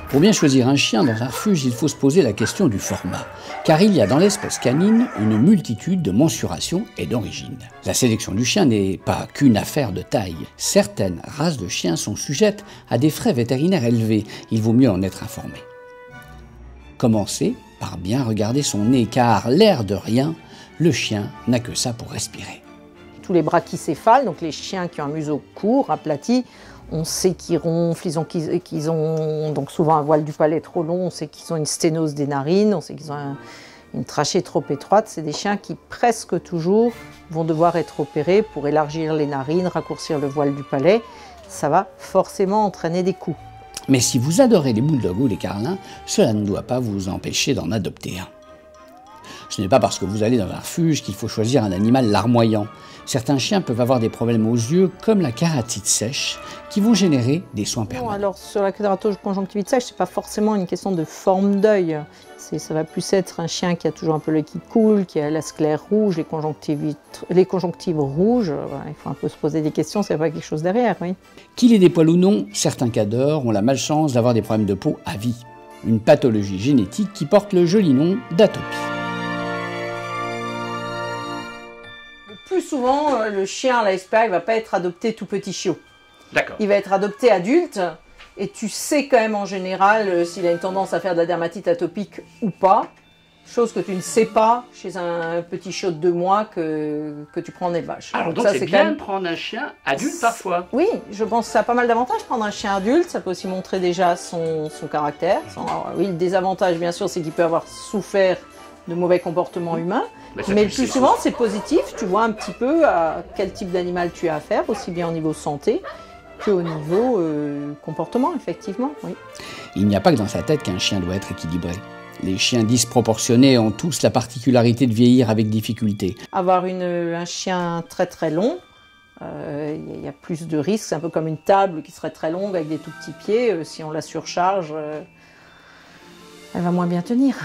Pour bien choisir un chien dans un refuge, il faut se poser la question du format, car il y a dans l'espèce canine une multitude de mensurations et d'origines. La sélection du chien n'est pas qu'une affaire de taille. Certaines races de chiens sont sujettes à des frais vétérinaires élevés, il vaut mieux en être informé. Commencez par bien regarder son nez, car l'air de rien, le chien n'a que ça pour respirer. Tous les brachycéphales, donc les chiens qui ont un museau court, aplati, on sait qu'ils ronflent, qu'ils ont donc souvent un voile du palais trop long, on sait qu'ils ont une sténose des narines, on sait qu'ils ont une trachée trop étroite. C'est des chiens qui presque toujours vont devoir être opérés pour élargir les narines, raccourcir le voile du palais. Ça va forcément entraîner des coups. Mais si vous adorez les bulldogs ou les carlins, cela ne doit pas vous empêcher d'en adopter un. Ce n'est pas parce que vous allez dans un refuge qu'il faut choisir un animal larmoyant. Certains chiens peuvent avoir des problèmes aux yeux, comme la kératite sèche, qui vont générer des soins permanents. Alors sur la kératose-conjonctivite sèche, c'est pas forcément une question de forme d'œil. Ça va plus être un chien qui a toujours un peu l'œil qui coule, qui a la sclère rouge, les conjonctives rouges. Voilà, il faut un peu se poser des questions, c'est pas quelque chose derrière, oui. Qu'il ait des poils ou non, certains cadors ont la malchance d'avoir des problèmes de peau à vie. Une pathologie génétique qui porte le joli nom d'atopie. Plus souvent, le chien à la SPA, il va pas être adopté tout petit chiot. D'accord. Il va être adopté adulte, et tu sais quand même en général s'il a une tendance à faire de la dermatite atopique ou pas. Chose que tu ne sais pas chez un petit chiot de 2 mois que tu prends en élevage. Alors donc c'est bien de prendre un chien adulte parfois. Oui, je pense que ça a pas mal d'avantages prendre un chien adulte. Ça peut aussi montrer déjà son caractère. Alors, oui, le désavantage bien sûr c'est qu'il peut avoir souffert de mauvais comportements humains. Mais le plus souvent c'est positif. Tu vois un petit peu à quel type d'animal tu as affaire, aussi bien au niveau santé qu'au niveau comportement, effectivement. Oui. Il n'y a pas que dans sa tête qu'un chien doit être équilibré. Les chiens disproportionnés ont tous la particularité de vieillir avec difficulté. Avoir un chien très très long, il y a plus de risques. C'est un peu comme une table qui serait très longue avec des tout petits pieds. Si on la surcharge, elle va moins bien tenir.